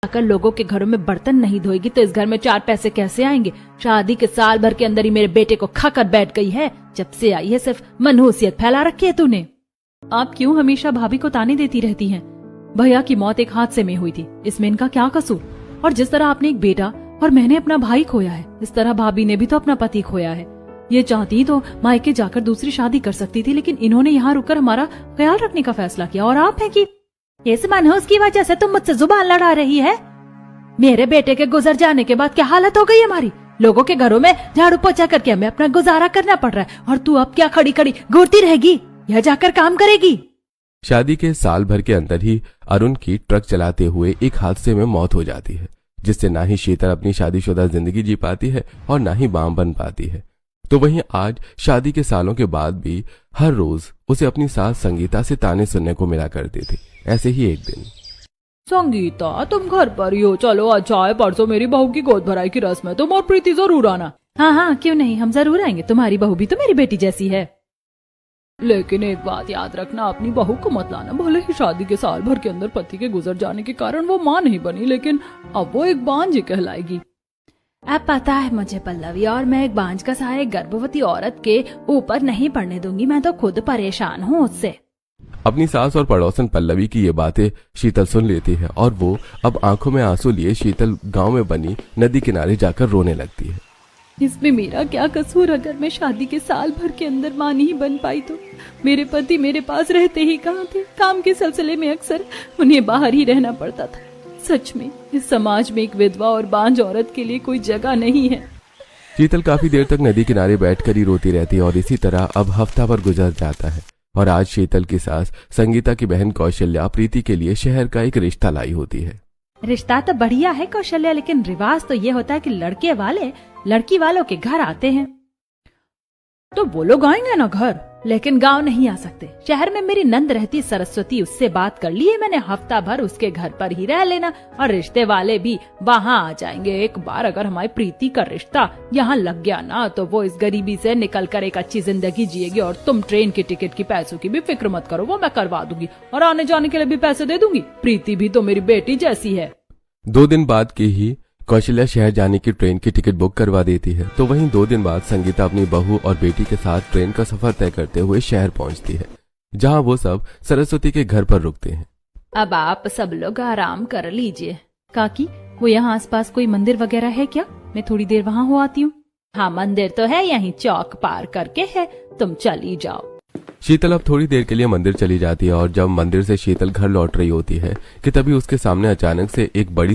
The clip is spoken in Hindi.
अगर लोगों के घरों में बर्तन नहीं धोएगी तो इस घर में 4 पैसे कैसे आएंगे। शादी के साल भर के अंदर ही मेरे बेटे को खाकर बैठ गई है। जब से आई है सिर्फ मनहूसियत फैला रखी है तूने। आप क्यों हमेशा भाभी को ताने देती रहती हैं? भैया की मौत एक हादसे में हुई थी, इसमें इनका क्या कसूर? और जिस तरह आपने एक बेटा और मैंने अपना भाई खोया है, इस तरह भाभी ने भी तो अपना पति खोया है। ये चाहती तो मायके जाकर दूसरी शादी कर सकती थी, लेकिन इन्होंने यहाँ रुककर हमारा ख्याल रखने का फैसला किया। और आप है कि इस मनहूस की वजह से तुम मुझसे जुबान लड़ा रही है। मेरे बेटे के गुजर जाने के बाद क्या हालत हो गई हमारी। लोगों के घरों में झाड़ू पोछा करके हमें अपना गुजारा करना पड़ रहा है, और तू अब क्या खड़ी खड़ी घूरती रहेगी या जाकर काम करेगी? शादी के साल भर के अंदर ही अरुण की ट्रक चलाते हुए एक हादसे में मौत हो जाती है, जिससे ना ही शीतल अपनी शादीशुदा जिंदगी जी पाती है और ना ही मां बन पाती है। तो वहीं आज शादी के सालों के बाद भी हर रोज उसे अपनी सास संगीता से ताने सुनने को मिला करते थे। ऐसे ही एक दिन, संगीता तुम घर पर ही हो, चलो अच्छा है, परसों मेरी बहू की गोद भराई की रस्म है, तुम और प्रीति जरूर आना। हाँ क्यों नहीं, हम जरूर आएंगे, तुम्हारी बहू भी तो मेरी बेटी जैसी है। लेकिन एक बात याद रखना, अपनी बहू को मत लाना। भले ही शादी के साल भर के अंदर पति के गुजर जाने के कारण वो मां नहीं बनी, लेकिन अब वो एक बांझ कहलाएगी। अब पता है मुझे पल्लवी, और मैं एक बांझ का सहारा एक गर्भवती औरत के ऊपर नहीं पड़ने दूंगी। मैं तो खुद परेशान हूँ उससे। अपनी सास और पड़ोसन पल्लवी की ये बातें शीतल सुन लेती है और वो अब आंखों में आंसू लिए शीतल गांव में बनी नदी किनारे जाकर रोने लगती है। इसमें मेरा क्या कसूर? अगर मैं शादी के साल भर के अंदर मां नहीं बन पाई तो मेरे पति मेरे पास रहते ही कहाँ थे? काम के सिलसिले में अक्सर उन्हें बाहर ही रहना पड़ता था। सच में इस समाज में एक विधवा और बांझ औरत के लिए कोई जगह नहीं है। शीतल काफी देर तक नदी किनारे बैठकर ही रोती रहती है और इसी तरह अब हफ्ता भर गुजर जाता है। और आज शीतल की सास संगीता की बहन कौशल्या प्रीति के लिए शहर का एक रिश्ता लाई होती है। रिश्ता तो बढ़िया है कौशल्या, लेकिन रिवाज तो ये होता है कि लड़के वाले लड़की वालों के घर आते हैं तो वो लोग आएंगे ना घर, लेकिन गांव नहीं आ सकते। शहर में मेरी नंद रहती सरस्वती, उससे बात कर ली है मैंने, हफ्ता भर उसके घर पर ही रह लेना और रिश्ते वाले भी वहाँ आ जाएंगे। एक बार अगर हमारी प्रीति का रिश्ता यहाँ लग गया ना तो वो इस गरीबी से निकल कर एक अच्छी जिंदगी जिएगी। और तुम ट्रेन की टिकट की पैसों की भी फिक्र मत करो, वो मैं करवा दूंगी और आने जाने के लिए भी पैसे दे दूंगी। प्रीति भी तो मेरी बेटी जैसी है। 2 दिन बाद की ही कौशल्या शहर जाने की ट्रेन की टिकट बुक करवा देती है। तो वहीं 2 दिन बाद संगीता अपनी बहू और बेटी के साथ ट्रेन का सफर तय करते हुए शहर पहुंचती है, जहां वो सब सरस्वती के घर पर रुकते हैं। अब आप सब लोग आराम कर लीजिए। काकी, वो यहाँ आसपास कोई मंदिर वगैरह है क्या? मैं थोड़ी देर वहाँ हो आती हूँ। हाँ मंदिर तो है, यहीं चौक पार करके है, तुम चली जाओ। शीतल अब थोड़ी देर के लिए मंदिर चली जाती है और जब मंदिर से शीतल घर लौट रही होती है कि तभी उसके सामने अचानक से एक बड़ी